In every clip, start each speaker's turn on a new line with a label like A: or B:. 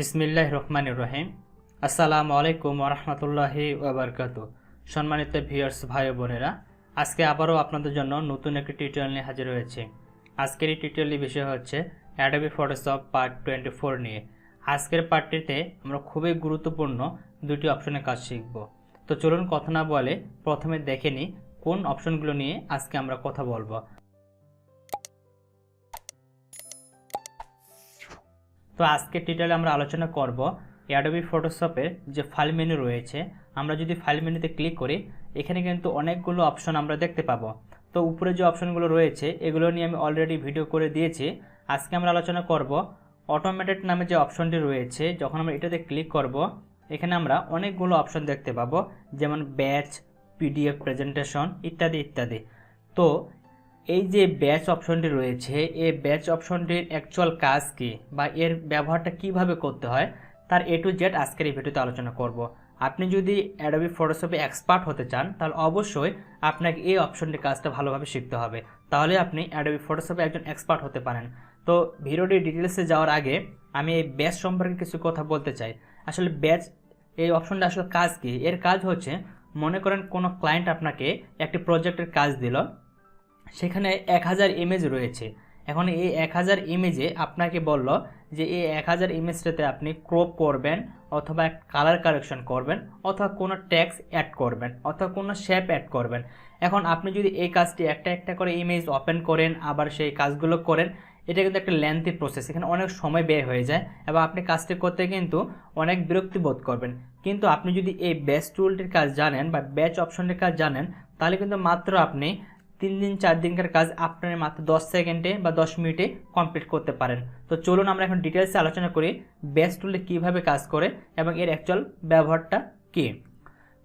A: বিসমিল্লাহির রহমানির রহিম। আসসালামু আলাইকুম ওয়া রাহমাতুল্লাহি ওয়া বারাকাতুহু। সম্মানিত ভিউয়ার্স ভাই ও বোনেরা, আজকে আবারও আপনাদের জন্য নতুন একটি টিউটোরিয়াল নিয়ে হাজির হয়েছি। আজকের এই টিউটোরিয়ালের বিষয় হচ্ছে অ্যাডোবি ফটোশপ পার্ট 24 নিয়ে। আজকের পার্টটিতে আমরা খুবই গুরুত্বপূর্ণ দুটি অপশনের কাজ শিখব। তো চলুন কথা না বলে প্রথমে দেখে নিই কোন অপশনগুলো নিয়ে আজকে আমরা কথা বলবো। তো আজকের টিউটোরিয়ালে আমরা আলোচনা করব অ্যাডোবি ফটোশপের যে ফাইল মেনু রয়েছে। আমরা যদি ফাইল মেনুতে ক্লিক করি, এখানে কিন্তু অনেকগুলো অপশন আমরা দেখতে পাবো। তো উপরে যে অপশনগুলো রয়েছে এগুলো নিয়ে আমি অলরেডি ভিডিও করে দিয়েছি। আজকে আমরা আলোচনা করব অটোমেটেড নামে যে অপশনটি রয়েছে। যখন আমরা এটাতে ক্লিক করব, এখানে আমরা অনেকগুলো অপশন দেখতে পাবো, যেমন ব্যাচ, পিডিএফ প্রেজেন্টেশন ইত্যাদি ইত্যাদি। তো এই যে ব্যাচ অপশনটি রয়েছে, এই ব্যাচ অপশনটির অ্যাকচুয়াল কাজ কি বা এর ব্যবহারটা কিভাবে করতে হয় তার এ টু জেড আজকের এই ভিডিওতে আলোচনা করব। আপনি যদি অ্যাডোবি ফটোশপে এক্সপার্ট হতে চান তাহলে অবশ্যই আপনাকে এই অপশনটির কাজটা ভালোভাবে শিখতে হবে, তাহলে আপনি অ্যাডোবি ফটোশপে একজন এক্সপার্ট হতে পারেন। তো ভিডিওটির ডিটেলসে যাওয়ার আগে আমি এই ব্যাচ সম্পর্কে কিছু কথা বলতে চাই। আসলে ব্যাচ এই অপশনটা আসলে কাজ কি? এর কাজ হচ্ছে, মনে করেন কোনো ক্লায়েন্ট আপনাকে একটি প্রজেক্টের কাজ দিল, সেখানে 1000 ইমেজ রয়েছে। এখন এই 1000 ইমেজে আপনাকে বলল যে এই 1000 ইমেজটাতে আপনি ক্রপ করবেন, অথবা কালার কারেকশন করবেন, অথবা কোনো টেক্সট অ্যাড করবেন, অথবা কোনো শেপ অ্যাড করবেন। এখন আপনি যদি এই কাজটি একটা একটা করে ইমেজ ওপেন করেন, আবার সেই কাজগুলো করেন, এটা কিন্তু একটা লেন্থি প্রসেস, এখানে অনেক সময় ব্যয় হয়ে যায় এবং আপনি কাজটি করতে কিন্তু অনেক বিরক্তি বোধ করবেন। কিন্তু আপনি যদি এই ব্যাচ টুলটির কাজ জানেন বা ব্যাচ অপশনটির কাজ জানেন, তাহলে কিন্তু মাত্র আপনি 3 দিন 4 দিনকার কাজ আপনার মাত্র 10 সেকেন্ডে বা 10 মিনিটে কমপ্লিট করতে পারেন। তো চলুন আমরা এখন ডিটেলসে আলোচনা করি ব্যাচ টুলে কীভাবে কাজ করে এবং এর অ্যাকচুয়াল ব্যবহারটা কী।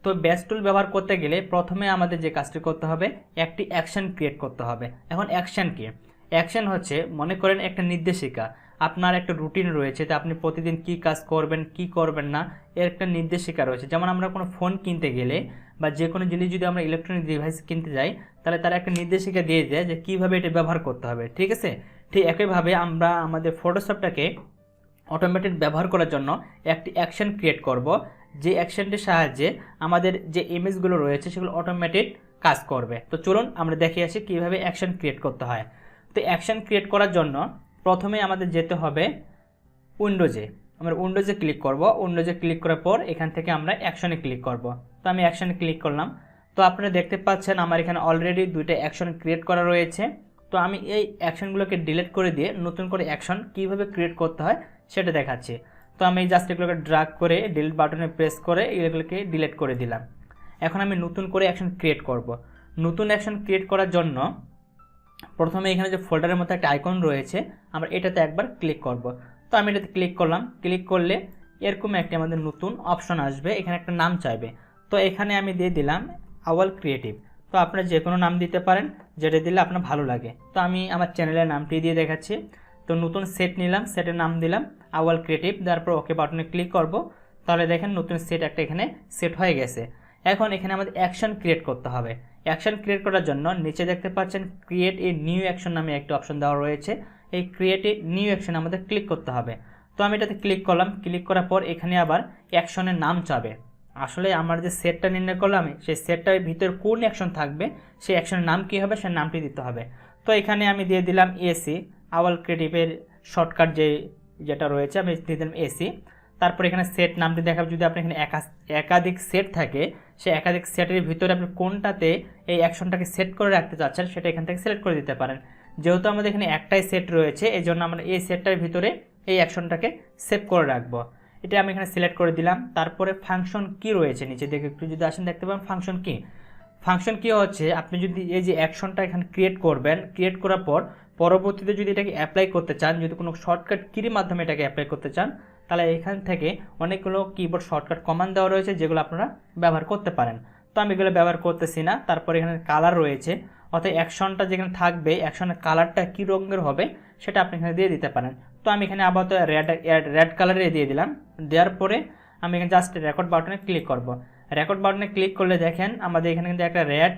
A: তো ব্যাচ টুল ব্যবহার করতে গেলে প্রথমে আমাদের যে কাজটি করতে হবে, একটি অ্যাকশন ক্রিয়েট করতে হবে। এখন অ্যাকশন কি? অ্যাকশন হচ্ছে, মনে করেন একটা নির্দেশিকা, আপনার একটা রুটিন রয়েছে, তো আপনি প্রতিদিন কি কাজ করবেন কি করবেন না এর একটা নির্দেশিকা রয়েছে। যেমন আমরা কোনো ফোন কিনতে গেলে বা যে কোনো জিনিস যদি আমরা ইলেকট্রনিক ডিভাইস কিনতে যাই, তাহলে তারা একটা নির্দেশিকা দিয়ে দেয় যে কীভাবে এটা ব্যবহার করতে হবে, ঠিক আছে? ঠিক একইভাবে আমরা আমাদের ফটোশপটাকে অটোমেটেড ব্যবহার করার জন্য একটি অ্যাকশন ক্রিয়েট করব, যে অ্যাকশনটির সাহায্যে আমাদের যে ইমেজগুলো রয়েছে সেগুলো অটোমেটেড কাজ করবে। তো চলুন আমরা দেখে আসি কীভাবে অ্যাকশন ক্রিয়েট করতে হয়। তো অ্যাকশন ক্রিয়েট করার জন্য প্রথমে আমাদের যেতে হবে উইন্ডোজে। আমরা উইন্ডোজে ক্লিক করব। উইন্ডোজে ক্লিক করার পর এখান থেকে আমরা অ্যাকশনে ক্লিক করব। তো আমি অ্যাকশনে ক্লিক করলাম। তো আপনারা দেখতে পাচ্ছেন আমার এখানে অলরেডি দুইটা অ্যাকশন ক্রিয়েট করা রয়েছে। তো আমি এই অ্যাকশনগুলোকে ডিলিট করে দিয়ে নতুন করে অ্যাকশন কীভাবে ক্রিয়েট করতে হয় সেটা দেখাচ্ছি। তো আমি জাস্ট এগুলোকে ড্র্যাগ করে ডিলিট বাটনে প্রেস করে এগুলোকে ডিলিট করে দিলাম। এখন আমি নতুন করে অ্যাকশন ক্রিয়েট করব। নতুন অ্যাকশন ক্রিয়েট করার জন্য প্রথমে এখানে যে ফোল্ডারের মতো একটা আইকন রয়েছে, আমরা এটাতে একবার ক্লিক করব। তো আমি এটাতে ক্লিক করলাম। ক্লিক করলে এরকম একটি আমাদের নতুন অপশন আসবে, এখানে একটা নাম চাইবে। তো এখানে আমি দিয়ে দিলাম আওয়াল ক্রিয়েটিভ। তো আপনারা যে কোনো নাম দিতে পারেন, যেটা দিলে আপনার ভালো লাগে। তো আমি আমার চ্যানেলের নামটি দিয়ে দেখাচ্ছি। তো নতুন সেট নিলাম, সেটের নাম দিলাম আওয়াল ক্রিয়েটিভ, তারপর ওকে বাটনে ক্লিক করব। তাহলে দেখেন নতুন সেট একটা এখানে সেট হয়ে গেছে। এখন এখানে আমাদের অ্যাকশন ক্রিয়েট করতে হবে। অ্যাকশন ক্রিয়েট করার জন্য নিচে দেখতে পাচ্ছেন ক্রিয়েট এ নিউ অ্যাকশন নামে একটা অপশন দেওয়া রয়েছে। এই ক্রিয়েট এ নিউ অ্যাকশন আমাদের ক্লিক করতে হবে। তো আমি এটাতে ক্লিক করলাম। ক্লিক করার পর এখানে আবার অ্যাকশনের নাম চাবে। আসলে আমার যে সেটটা নির্ণয় করলাম, সেই সেটটার ভিতরে কোন অ্যাকশন থাকবে, সেই অ্যাকশনের নাম কী হবে সেই নামটি দিতে হবে। তো এখানে আমি দিয়ে দিলাম এসি, আওয়াল ক্রিয়েটিভের শর্টকাট যেটা রয়েছে আমি দিয়ে দিলাম এসি। তারপর এখানে সেট নামটি দেখাবে। যদি আপনি এখানে একাধিক সেট থাকে, সেই একাধিক সেটের ভিতরে আপনি কোনটাতে এই অ্যাকশনটাকে সেট করে রাখতে চাচ্ছেন সেটা এখান থেকে সিলেক্ট করে দিতে পারেন। যেহেতু আমাদের এখানে একটাই সেট রয়েছে, এই জন্য আমরা এই সেটটার ভিতরে এই অ্যাকশনটাকে সেভ করে রাখবো। এটা আমি এখানে সিলেক্ট করে দিলাম। তারপরে ফাংশন কি রয়েছে নিচে দিকে একটু যদি আসেন দেখতে পাবেন ফাংশন কি। ফাংশন কি হচ্ছে, আপনি যদি এই যে অ্যাকশনটা এখানে ক্রিয়েট করবেন, ক্রিয়েট করার পর পরবর্তীতে যদি এটাকে অ্যাপ্লাই করতে চান, যদি কোনো শর্টকাট কির মাধ্যমে এটাকে অ্যাপ্লাই করতে চান, তাহলে এখান থেকে অনেকগুলো কিবোর্ড শর্টকাট কমান্ড দেওয়া রয়েছে যেগুলো আপনারা ব্যবহার করতে পারেন। তো আমি এগুলো ব্যবহার করতেছি না। তারপর এখানে কালার রয়েছে, অর্থাৎ অ্যাকশনটা যেখানে থাকবে অ্যাকশনের কালারটা কী রঙের হবে সেটা আপনি এখানে দিয়ে দিতে পারেন। তো আমি এখানে আপাতত রেড কালারে দিয়ে দিলাম। দেওয়ার পরে আমি এখানে জাস্ট রেকর্ড বাটনে ক্লিক করব। রেকর্ড বাটনে ক্লিক করলে দেখেন আমাদের এখানে কিন্তু একটা রেড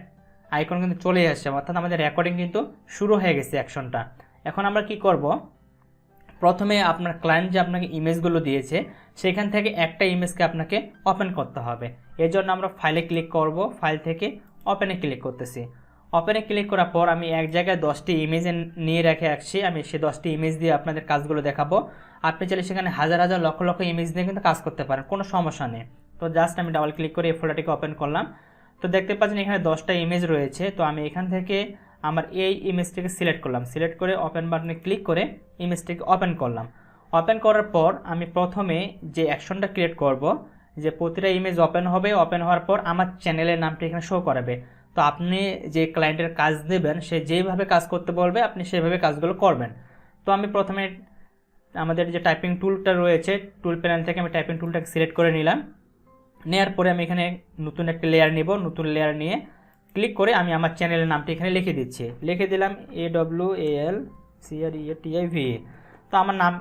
A: আইকন কিন্তু চলে আসছে, অর্থাৎ আমাদের রেকর্ডিং কিন্তু শুরু হয়ে গেছে অ্যাকশনটা। এখন আমরা কি করব, প্রথমে আপনার ক্লায়েন্ট যে আপনাকে ইমেজগুলো দিয়েছে সেখান থেকে একটা ইমেজকে আপনাকে ওপেন করতে হবে। এর জন্য আমরা ফাইলে ক্লিক করব, ফাইল থেকে ওপেনে ক্লিক করতেছি। ওপেনে ক্লিক করার পর আমি এক জায়গায় 10টি ইমেজ নিয়ে রেখে আসছি, আমি সেই 10টি ইমেজ দিয়ে আপনাদের কাজগুলো দেখাবো। আপনি চাইলে সেখানে হাজার হাজার লক্ষ লক্ষ ইমেজ দিয়ে কিন্তু কাজ করতে পারেন, কোনো সমস্যা নেই। তো জাস্ট আমি ডাবল ক্লিক করে এই ফোল্ডারটিকে ওপেন করলাম। তো দেখতে পাচ্ছেন এখানে 10টা ইমেজ রয়েছে। তো আমি এখান থেকে আমার এই ইমেজটিকে সিলেক্ট করলাম, সিলেক্ট করে ওপেন বাটনে ক্লিক করে ইমেজটিকে ওপেন করলাম। ওপেন করার পর আমি প্রথমে যে অ্যাকশনটা ক্রিয়েট করব, যে প্রতিটা ইমেজ ওপেন হবে, ওপেন হওয়ার পর আমার চ্যানেলের নামটি এখানে শো করাবে। তো আপনি যে ক্লায়েন্টের কাজ দেবেন সে যেভাবে কাজ করতে বলবে আপনি সেভাবে কাজগুলো করবেন। তো আমি প্রথমে আমাদের যে টাইপিং টুলটা রয়েছে টুল প্যানেল থেকে আমি টাইপিং টুলটাকে সিলেক্ট করে নিলাম। নেওয়ার পরে আমি এখানে নতুন একটা লেয়ার নিব, নতুন লেয়ার নিয়ে ক্লিক করে আমি আমার চ্যানেলের নামটি এখানে লিখে দিচ্ছি, লিখে দিলাম AWALCREATIVA। তো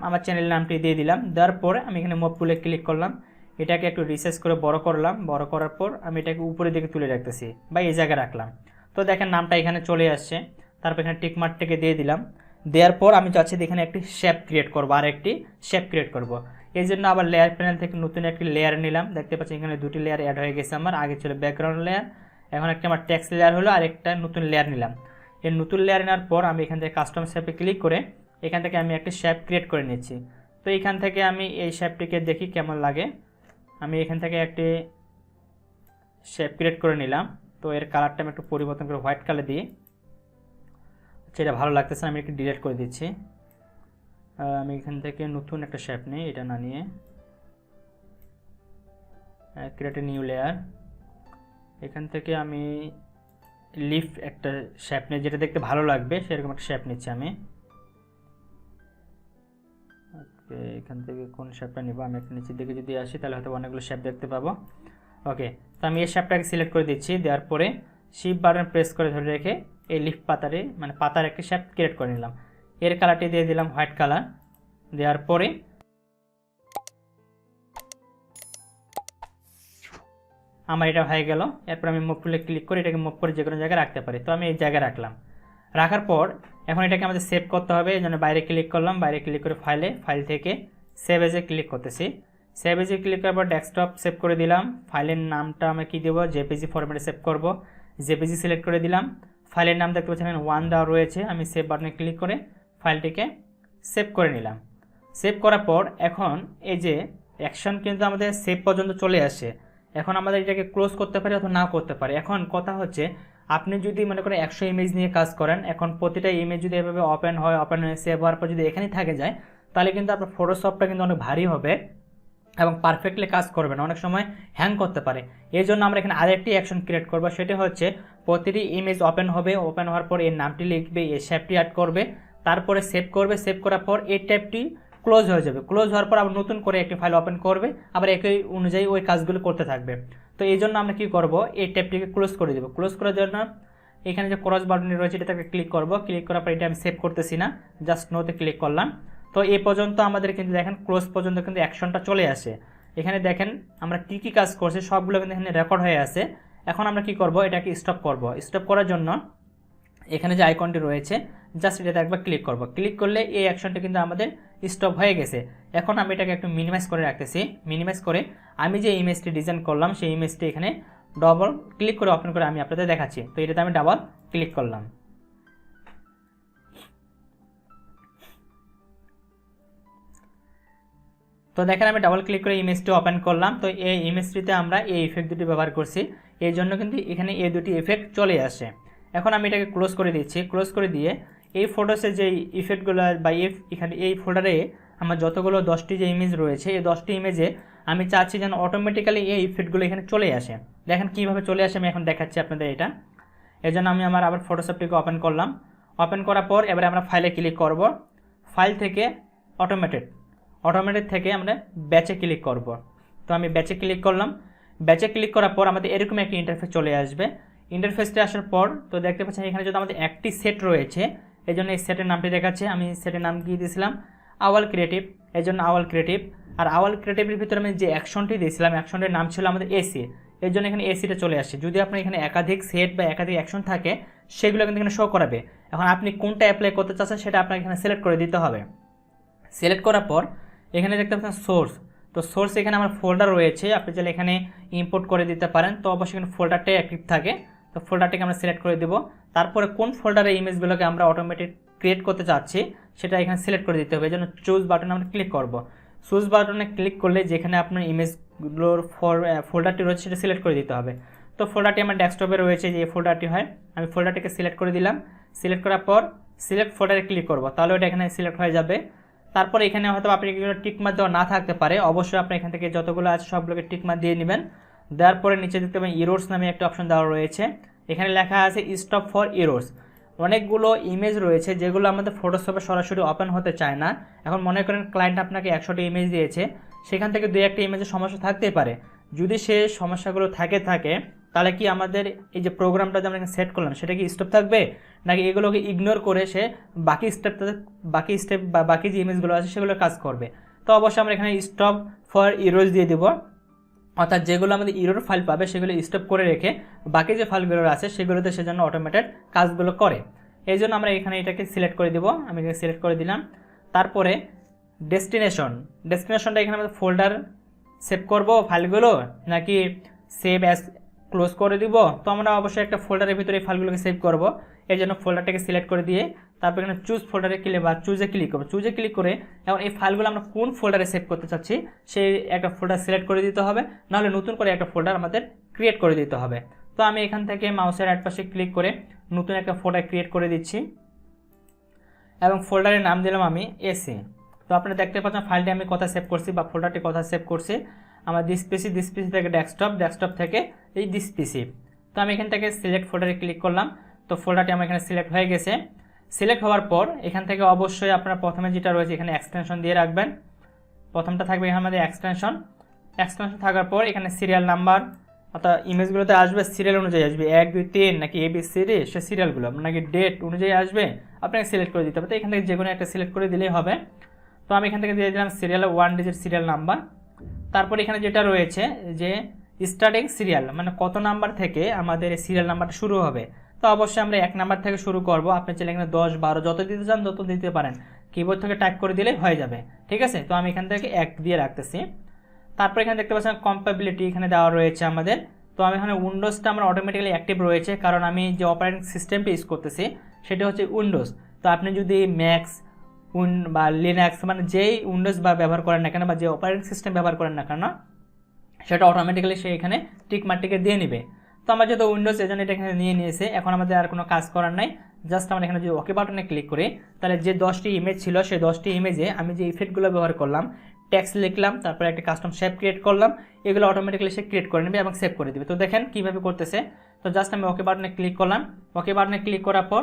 A: আমার চ্যানেলের নামটি দিয়ে দিলাম। দেওয়ার পরে আমি এখানে মুভ টুলে ক্লিক করলাম, এটাকে একটু রিসাইজ করে বড় করলাম। বড় করার পর আমি এটাকে উপরের দিকে তুলে রাখতেছি বা এই জায়গায় রাখলাম। তো দেখেন নামটা এখানে চলে আসছে। তারপর এখানে টিক মার্কটাকে দিয়ে দিলাম। দেওয়ার পর আমি চাচ্ছি এখানে একটি শেপ ক্রিয়েট করবো, আর একটি শেপ ক্রিয়েট করব। এই জন্য আবার লেয়ার প্যানেল থেকে নতুন একটি লেয়ার নিলাম। দেখতে পাচ্ছি এখানে দুটি লেয়ার অ্যাড হয়ে গেছে আমার। আগে ছিল ব্যাকগ্রাউন্ড লেয়ার, এখন একটা আমার টেক্সট লেয়ার হলো, আর একটা নতুন লেয়ার নিলাম। এই নতুন লেয়ার নেওয়ার পর আমি এখান থেকে কাস্টম শেপে ক্লিক করে এখান থেকে আমি একটা শেপ ক্রিয়েট করে নিচ্ছি। তো এখান থেকে আমি এই শেপটিকে দেখি কেমন লাগে। আমি এখান থেকে একটি শেপ ক্রিয়েট করে নিলাম। তো এর কালারটা আমি একটু পরিবর্তন করে হোয়াইট কালার দিই। সেটা ভালো লাগতেছে না, আমি একটু ডিলিট করে দিচ্ছি। আমি এখান থেকে নতুন একটা শেপ নিই, এটা না নিয়ে ক্রিয়েট এ নিউ লেয়ার। এখান থেকে আমি লিফ একটা শেপ নিই, যেটা দেখতে ভালো লাগবে সেরকম একটা শেপ নিচ্ছি আমি। ওকে, এখান থেকে কোন শেপটা নিব, আমি একটা নিচের দিকে যদি আসি তাহলে হয়তো অনেকগুলো শেপ দেখতে পাবো। ওকে, তো আমি এই শেপটাকে সিলেক্ট করে দিচ্ছি। দেওয়ার পরে শিফট বাটন প্রেস করে ধরে রেখে এই লিফ পাতারে মানে পাতার একটা শেপ ক্রিয়েট করে নিলাম। এর কালারটি দিয়ে দিলাম হোয়াইট কালার। দেওয়ার পরে আমার এটা হয়ে গেল। এরপর আমি মুভ টুলে ক্লিক করে এটাকে মুভ করে যে কোনো জায়গায় রাখতে পারি। তো আমি এই জায়গায় রাখলাম। রাখার পর এখন এটাকে আমাদের সেভ করতে হবে। এই জন্য বাইরে ক্লিক করলাম, বাইরে ক্লিক করে ফাইল থেকে সেভ এজে ক্লিক করতেছি। সেভ এজে ক্লিক করার পর ডেস্কটপ সেভ করে দিলাম। ফাইলের নামটা আমি কি দেবো, জেপিজি ফরম্যাটে সেভ করব। জেপিজি সিলেক্ট করে দিলাম। ফাইলের নাম দেখতে পাচ্ছেন 1 দেওয়া রয়েছে। আমি সেভ বাটনে ক্লিক করে ফাইলটিকে সেভ করে নিলাম। সেভ করার পর এখন এই যে অ্যাকশন কিন্তু আমাদের সেভ পর্যন্ত চলে আসে। এখন আমাদের এটাকে ক্লোজ করতে পারি অথবা নাও করতে পারি। এখন কথা হচ্ছে আপনি যদি মনে করেন 100 ইমেজ নিয়ে কাজ করেন, এখন প্রতিটা ইমেজ যদি এভাবে ওপেন হয়ে সেভ হওয়ার পর যদি এখানেই থাকে যায় তাহলে কিন্তু আপনার ফটোশপটা কিন্তু অনেক ভারী হবে এবং পারফেক্টলি কাজ করবে না, অনেক সময় হ্যাং করতে পারে। এই জন্য আমরা এখানে আরেকটি অ্যাকশন ক্রিয়েট করবো, সেটা হচ্ছে প্রতিটি ইমেজ ওপেন হবে, ওপেন হওয়ার পর এর নামটি লিখবে, এই শেপটি অ্যাড করবে, তারপরে সেভ করবে। সেভ করার পর এই ট্যাবটি ক্লোজ হয়ে যাবে। ক্লোজ হওয়ার পর আবার নতুন করে একটি ফাইল ওপেন করবে, আবার একই অনুযায়ী ওই কাজগুলো করতে থাকবে। তো এই জন্য আমরা কি করব, এই ট্যাবটিকে ক্লোজ করে দেবো। ক্লোজ করার জন্য এখানে যে ক্রস বাটন রয়েছে এটাকে ক্লিক করব। ক্লিক করার পর এটা আমি সেভ করতেছি না, জাস্ট নোতে ক্লিক করলাম। তো এই পর্যন্ত আমাদের কিন্তু দেখেন ক্লোজ পর্যন্ত কিন্তু অ্যাকশনটা চলে আসে। এখানে দেখেন আমরা কি কি কাজ করছি সবগুলো কিন্তু এখানে রেকর্ড হয়ে আছে। এখন আমরা কি করব, এটাকে স্টপ করব। স্টপ করার জন্য এখানে যে আইকনটি রয়েছে জাস্ট এটাতে একবার ক্লিক করব। ক্লিক করলে এই অ্যাকশনটা কিন্তু আমাদের স্টপ হয়ে গেছে। এখন আমি এটাকে একটু মিনিমাইজ করে রাখতেছি। মিনিমাইজ করে আমি যে ইমেজটি ডিজাইন করলাম সেই ইমেজটি এখানে ডাবল ক্লিক করে ওপেন করে আমি আপনাদের দেখাচ্ছি। তো এটাতে আমি ডাবল ক্লিক করলাম। তো দেখেন আমি ডাবল ক্লিক করে ইমেজটি ওপেন করলাম। তো এই ইমেজটিতে আমরা এই ইফেক্ট দুটি ব্যবহার করছি, এই জন্য কিন্তু এখানে এই দুটি ইফেক্ট চলে আসে। এখন আমি এটাকে ক্লোজ করে দিচ্ছি। ক্লোজ করে দিয়ে এই ফটোসে যে ইফেক্টগুলো বা এখানে এই ফোল্ডারে আমার যতগুলো 10টি যে ইমেজ রয়েছে এই 10টি ইমেজে আমি চাচ্ছি যেন অটোমেটিক্যালি এই ইফেক্টগুলো এখানে চলে আসে। দেখেন কীভাবে চলে আসে আমি এখন দেখাচ্ছি আপনাদের এটা। এই জন্য আমি আবার ফটোশপটিকে ওপেন করলাম। ওপেন করার পর এবারে আমরা ফাইলে ক্লিক করব। ফাইল থেকে অটোমেটেড থেকে আমরা ব্যাচে ক্লিক করব। তো আমি ব্যাচে ক্লিক করলাম। ব্যাচে ক্লিক করার পর আমাদের এরকম একটি ইন্টারফেস চলে আসবে। ইন্টারফেসটা আসার পর তো দেখতে পাচ্ছেন এখানে যদি আমাদের একটি সেট রয়েছে, এই জন্য এই সেটের নামটি দেখাচ্ছে। আমি সেটের নাম কি দিয়েছিলাম, আওয়াল ক্রিয়েটিভ, এই জন্য আওয়াল ক্রিয়েটিভ। আর আওয়াল ক্রিয়েটিভের ভিতরে আমি যে অ্যাকশনটি দিয়েছিলাম অ্যাকশনটির নাম ছিল আমাদের এসি, এর জন্য এখানে এসিটা চলে আসছে। যদি আপনার এখানে একাধিক সেট বা একাধিক অ্যাকশন থাকে সেগুলো কিন্তু এখানে শো করাবে। এখন আপনি কোনটা অ্যাপ্লাই করতে চাচ্ছেন সেটা আপনাকে এখানে সিলেক্ট করে দিতে হবে। সিলেক্ট করার পর এখানে দেখতে পাচ্ছেন সোর্স, তো সোর্স এখানে আমার ফোল্ডার রয়েছে, আপনি চাইলে এখানে ইম্পোর্ট করে দিতে পারেন। তো অবশ্যই এখানে ফোল্ডারটাই অ্যাক্টিভ থাকে, তো ফোল্ডারটাকে আমরা সিলেক্ট করে দেবো। তারপরে কোন ফোল্ডারে ইমেজগুলোকে আমরা অটোমেটিক ক্রিয়েট করতে চাচ্ছি সেটা এখানে সিলেক্ট করে দিতে হবে। এই জন্য চুজ বাটনে আমরা ক্লিক করব। চুজ বাটনে ক্লিক করলে যেখানে আপনার ইমেজগুলোর ফোল্ডারটি রয়েছে সেটা সিলেক্ট করে দিতে হবে। তো ফোল্ডারটি আমার ডেস্কটপে রয়েছে, যে ফোল্ডারটি হয়, আমি ফোল্ডারটিকে সিলেক্ট করে দিলাম। সিলেক্ট করার পর সিলেক্ট ফোল্ডারে ক্লিক করব, তাহলে ওটা এখানে সিলেক্ট হয়ে যাবে। তারপরে এখানে হয়তো আপনি এগুলো টিকমার্ক দেওয়া না থাকতে পারে, অবশ্যই আপনি এখান থেকে যতগুলো আছে সবগুলোকে টিকমার্ক দিয়ে নেবেন। দেওয়ার পরে নিচে দেখতে পাবেন ইরোর্স নামে একটা অপশন দেওয়া রয়েছে, এখানে লেখা আছে স্টপ ফর ইরোর্স। অনেকগুলো ইমেজ রয়েছে যেগুলো আমাদের ফটোশপে সরাসরি ওপেন হতে চায় না। এখন মনে করেন ক্লায়েন্ট আপনাকে 100টি ইমেজ দিয়েছে, সেখান থেকে 2-1টি ইমেজের সমস্যা থাকতেই পারে। যদি সে সমস্যাগুলো থাকে তাহলে কি আমাদের এই যে প্রোগ্রামটা যে আমরা এখানে সেট করলাম সেটা কি স্টপ থাকবে, নাকি এগুলোকে ইগনোর করে সে বাকি স্টেপ বা বাকি যে ইমেজগুলো আছে সেগুলো কাজ করবে? তো অবশ্যই আমরা এখানে স্টপ ফর ইরোর্স দিয়ে দেবো, অর্থাৎ যেগুলো আমাদের ইরোর ফাইল পাবে সেগুলো স্টপ করে রেখে বাকি যে ফাইলগুলো আছে সেগুলোতে সেজন্য অটোমেটেড কাজগুলো করে। এই জন্য আমরা এখানে এটাকে সিলেক্ট করে দেবো, আমি এখানে সিলেক্ট করে দিলাম। তারপরে ডেস্টিনেশনটা এখানে আমাদের ফোল্ডার সেভ করব ফাইলগুলো, নাকি সেভ অ্যাজ ক্লোজ করে দিব? তো আমরা অবশ্যই একটা ফোল্ডারের ভিতরে এই ফাইলগুলোকে সেভ করব। এই জন্য ফোল্ডারটাকে সিলেক্ট করে দিয়ে তারপর এখানে চুজ ফোল্ডারে ক্লিক বা চুজে ক্লিক করবো। চুজে ক্লিক করে এখন এই ফাইলগুলো আমরা কোন ফোল্ডারে সেভ করতে চাচ্ছি সেই একটা ফোল্ডার সিলেক্ট করে দিতে হবে, নাহলে নতুন করে একটা ফোল্ডার আমাদের ক্রিয়েট করে দিতে হবে। তো আমি এখান থেকে মাউসের রাইট পাশে ক্লিক করে নতুন একটা ফোল্ডার ক্রিয়েট করে দিচ্ছি এবং ফোল্ডারের নাম দিলাম আমি এসি। তো আপনারা দেখতে পাচ্ছেন ফাইলটি আমি কোথায় সেভ করছি বা ফোল্ডারটি কোথায় সেভ করছি। আমার দিস পিসি থেকে ডেস্কটপ থেকে এই দিস পিসি। তো আমি এখান থেকে সিলেক্ট ফোল্ডারে ক্লিক করলাম, তো ফোল্ডারটি আমার এখানে সিলেক্ট হয়ে গেছে। সিলেক্ট হওয়ার পর এখান থেকে অবশ্যই আপনারা প্রথমে যেটা রয়েছে এখানে এক্সটেনশন দিয়ে রাখবেন। প্রথমটা থাকবে এখানে আমাদের এক্সটেনশন থাকার পর এখানে সিরিয়াল নাম্বার, অর্থাৎ ইমেজগুলোতে আসবে সিরিয়াল অনুযায়ী আসবে 1 2 3 নাকি ABCD, সে সিরিয়ালগুলো নাকি ডেট অনুযায়ী আসবে, আপনাকে সিলেক্ট করে দিতে হবে। তো এখান থেকে যে কোনো একটা সিলেক্ট করে দিলেই হবে। তো আমি এখান থেকে দিয়ে দিলাম সিরিয়াল 1 ডিজিট সিরিয়াল নাম্বার। তারপর এখানে যেটা রয়েছে যে স্টার্টিং সিরিয়াল, মানে কত নাম্বার থেকে আমাদের এই সিরিয়াল নাম্বারটা শুরু হবে। তো অবশ্যই আমরা 1 নাম্বার থেকে শুরু করব, আপনি চাইলে এখানে 10 12 যত দিতে চান তত দিতে পারেন, কিবোর্ড থেকে টাইপ করে দিলেই হয়ে যাবে, ঠিক আছে। তো আমি এখান থেকে 1 দিয়ে রাখতেছি। তারপর এখানে দেখতে পাচ্ছেন কম্প্যাবিলিটি এখানে দেওয়া রয়েছে আমাদের। তো আমি এখানে উইন্ডোজটা আমার অটোমেটিক্যালি অ্যাক্টিভ রয়েছে, কারণ আমি যে অপারেটিং সিস্টেমটা ইউজ করতেছি সেটা হচ্ছে উইন্ডোজ। তো আপনি যদি ম্যাক্স বা লিনাক্স মানে যেই উইন্ডোজ বা ব্যবহার করেন না কেন বা যে অপারেটিং সিস্টেম ব্যবহার করেন না কেন সেটা অটোমেটিক্যালি সে এখানে টিকমার্কটিকে দিয়ে নেবে। তো আমরা যেহেতু উইন্ডোজ এজন্য এটা এখানে নিয়ে নিয়েছে, এখন আমাদের আর কোনো কাজ করার নাই। জাস্ট আমরা এখানে যদি ওকে বাটনে ক্লিক করি তাহলে যে 10টি ইমেজ ছিল সেই 10টি ইমেজে আমি যে ইফেক্টগুলো ব্যবহার করলাম, টেক্সট লিখলাম, তারপরে একটা কাস্টম শেপ ক্রিয়েট করলাম, এগুলো অটোমেটিক্যালি সে ক্রিয়েট করে নেবে এবং সেভ করে দেবে। তো দেখেন কীভাবে করতেছে। তো জাস্ট আমি ওকে বাটনে ক্লিক করলাম। ওকে বাটনে ক্লিক করার পর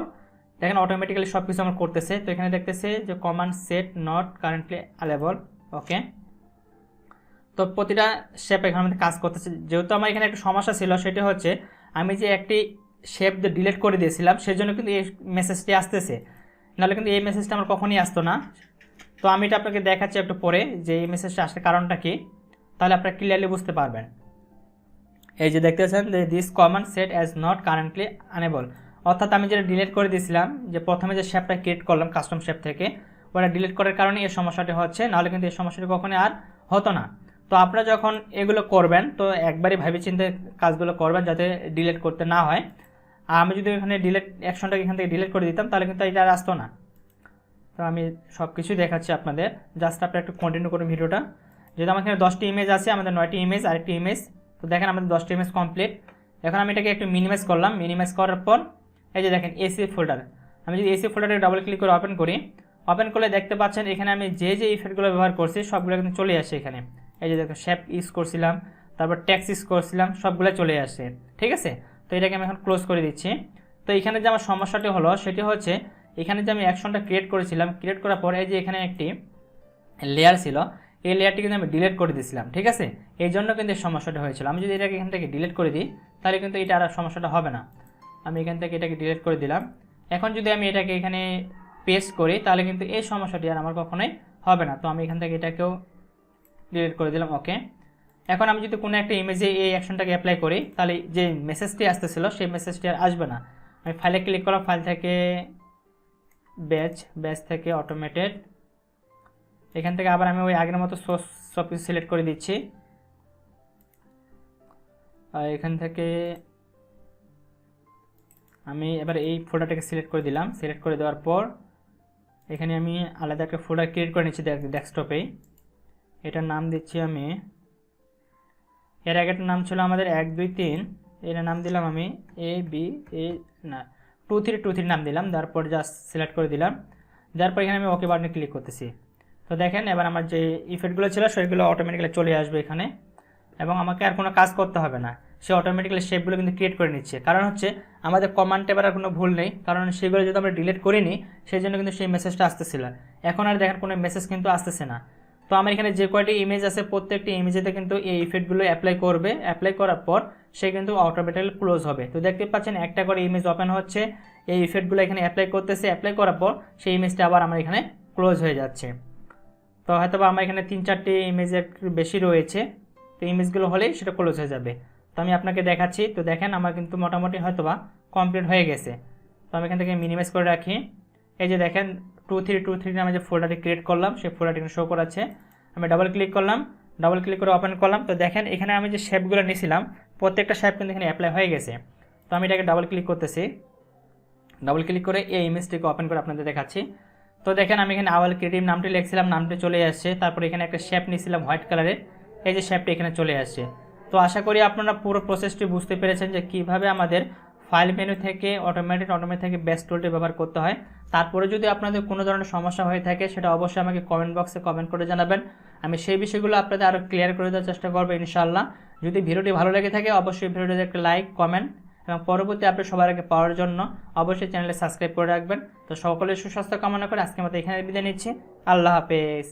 A: দেখেন অটোমেটিক্যালি সব কিছু আমার করতেছে। তো এখানে দেখতেছে যে command set not currently available, okay. তো প্রতিটা শেপ এখানে আমাদের কাজ করতেছে। যেহেতু আমার এখানে একটা সমস্যা ছিল, সেটা হচ্ছে আমি যে একটি শেপ ডিলিট করে দিয়েছিলাম সেজন্য কিন্তু এই মেসেজটি আসতেছে, নাহলে কিন্তু এই মেসেজটা আমার কখনই আসতো না। তো আমি এটা আপনাকে দেখাচ্ছি একটু পরে যে এই মেসেজটা আসার কারণটা কি, তাহলে আপনারা ক্লিয়ারলি বুঝতে পারবেন। এই যে দেখতেছেন যে this command set as not currently unable, অর্থাৎ আমি যেটা ডিলিট করে দিয়েছিলাম, যে প্রথমে যে শেপটা ক্রিয়েট করলাম কাস্টম শেপ থেকে, ওটা ডিলিট করার কারণে এই সমস্যাটি হচ্ছে, নাহলে কিন্তু এই সমস্যাটি কখনোই আর হতো না। তো আপনারা যখন এগুলো করবেন তো একবারই ভেবে চিন্তে কাজগুলো করবেন যাতে ডিলিট করতে না হয়। আর আমি যদি এখানে ডিলিট অ্যাকশনটাকে এখান থেকে ডিলিট করে দিতাম তাহলে কিন্তু এটা আর আসতো না। তো আমি সব কিছুই দেখাচ্ছি আপনাদের, জাস্ট আপনারা একটু কন্টিনিউ করুন ভিডিওটা। যেহেতু আমার এখানে 10টি ইমেজ আছে, আমাদের 9টি ইমেজ আরেকটি ইমেজ। তো দেখেন আমাদের 10টি ইমেজ কমপ্লিট। এখন আমি এটাকে একটু মিনিমাইজ করলাম। মিনিমাইজ করার পর এই যে দেখেন এসি ফোল্ডার, আমি যদি এসি ফোল্ডারে ডাবল ক্লিক করে ওপেন করি, ওপেন করলে দেখতে পাচ্ছেন এখানে আমি যে ইফেক্টগুলো ব্যবহার করছি সবগুলো কিন্তু চলে আসে এখানে। এই যে দেখো শেপ ইউজ করছিলাম, তারপর টেক্সট ইউজ করছিলাম, সবগুলো চলে আসে, ঠিক আছে। তো এটাকে আমি এখন ক্লোজ করে দিচ্ছি। তো এখানে যে আমার সমস্যাটি হলো সেটি হচ্ছে এখানে যে আমি অ্যাকশনটা ক্রিয়েট করেছিলাম, ক্রিয়েট করার পর এই যে এখানে একটি লেয়ার ছিল, এই লেয়ারটি কিন্তু আমি ডিলিট করে দিয়েছিলাম, ঠিক আছে। এই জন্য কিন্তু এই সমস্যাটা হয়েছিল। আমি যদি এটাকে এখান থেকে ডিলিট করে দিই তাহলে কিন্তু এটা আর সমস্যাটা হবে না। আমি এখান থেকে এটাকে ডিলিট করে দিলাম। এখন যদি আমি এটাকে এখানে পেস্ট করি তাহলে কিন্তু এই সমস্যাটি আর আমার কখনোই হবে না। তো আমি এখান থেকে এটাকেও ডিলিট করে দিলাম, ওকে। এখন আমি যদি কোনো একটা ইমেজে এই অ্যাকশনটাকে অ্যাপ্লাই করি তাহলে যে মেসেজটি আসতেছিল সেই মেসেজটি আর আসবে না। আমি ফাইলে ক্লিক করলাম, ফাইল থেকে ব্যাচ থেকে অটোমেটেড এখান থেকে আবার আমি ওই আগের মতো সব কিছু সিলেক্ট করে দিচ্ছি। আর এখান থেকে আমি এবার এই ফোল্ডারটাকে সিলেক্ট করে দিলাম। সিলেক্ট করে দেওয়ার পর এখানে আমি আলাদা একটা ফোল্ডার ক্রিয়েট করে নিচ্ছি ডেস্কটপেই। এটার নাম দিচ্ছি আমি, এর আগেটার নাম ছিল আমাদের 1 2 3, এটার নাম দিলাম আমি না 2 3 2 3 নাম দিলাম। তারপর জাস্ট সিলেক্ট করে দিলাম। তারপর এখানে আমি ওকে বাটনে ক্লিক করতেছি। তো দেখেন এবার আমার যে ইফেক্টগুলো ছিল সেগুলো অটোমেটিক্যালি চলে আসবে এখানে, এবং আমাকে আর কোনো কাজ করতে হবে না। সে অটোমেটিক্যালি শেপগুলো কিন্তু ক্রিয়েট করে নিচ্ছে। কারণ হচ্ছে আমাদের কমান্ড ট্যাবের আর কোনো ভুল নেই, কারণ সেগুলো যদি আমরা ডিলিট করিনি সেই জন্য কিন্তু সেই মেসেজটা আসতেছিল। এখন আর দেখেন কোনো মেসেজ কিন্তু আসতেছে না। তো আমার এখানে যে কয়টি ইমেজ আছে প্রত্যেকটি ইমেজেতে কিন্তু এই ইফেক্টগুলো অ্যাপ্লাই করবে। অ্যাপ্লাই করার পর সে কিন্তু অটোমেটিক্যালি ক্লোজ হবে। তো দেখতে পাচ্ছেন একটা করে ইমেজ ওপেন হচ্ছে, এই ইফেক্টগুলো এখানে অ্যাপ্লাই করতেছে। অ্যাপ্লাই করার পর সেই ইমেজটা আবার আমার এখানে ক্লোজ হয়ে যাচ্ছে। তো হয়তো বা আমার এখানে 3-4টি ইমেজের বেশি রয়েছে, তো ইমেজগুলো হলেই সেটা ক্লোজ হয়ে যাবে। তো আমি আপনাকে দেখাচ্ছি। তো দেখেন আমার কিন্তু মোটামুটি হয়তো বা কমপ্লিট হয়ে গেছে। তো আমি এখান থেকে মিনিমাইজ করে রাখি। এই যে দেখেন 2323 নামে যে ফোল্ডারটি ক্রিয়েট করলাম সেই ফোল্ডারটি শো করাচ্ছে। আমি ডাবল ক্লিক করলাম, ডাবল ক্লিক করে ওপেন করলাম। তো দেখেন এখানে আমি যে শেপগুলো নিয়েছিলাম প্রত্যেকটা শেপ কিন্তু এখানে অ্যাপ্লাই হয়ে গেছে। তো আমি এটাকে ডাবল ক্লিক করতেছি। ডাবল ক্লিক করে এই ইমেজটিকে ওপেন করে আপনাদের দেখাচ্ছি। তো দেখেন আমি এখানে আওয়াল ক্রিয়েটিভ নামটি লিখছিলাম, নামটি চলে আসছে। তারপর এখানে একটা শেপ নিয়েছিলাম হোয়াইট কালারের, এই যে শেপটি এখানে চলে আসছে। তো আশা করি আপনারা পুরো প্রসেসটি বুঝতে পেরেছেন যে কীভাবে আমাদের ফাইল মেনু থেকে অটোমেটিক থেকে বেস্ট টুলটি ব্যবহার করতে হয়। তারপরে যদি আপনাদের কোনো ধরনের সমস্যা হয়ে থাকে সেটা অবশ্যই আমাকে কমেন্ট বক্সে কমেন্ট করে জানাবেন। আমি সেই বিষয়গুলো আপনাদের আরও ক্লিয়ার করে দেওয়ার চেষ্টা করবো ইনশাআল্লাহ। যদি ভিডিওটি ভালো লেগে থাকে অবশ্যই ভিডিওটিতে একটা লাইক, কমেন্ট এবং পরবর্তী আপডেট সবার আগে পাওয়ার জন্য অবশ্যই চ্যানেলে সাবস্ক্রাইব করে রাখবেন। তো সকলের সুস্বাস্থ্য কামনা করে আজকের মতো এখানে বিদায় নিচ্ছি। আল্লাহ হাফেজ।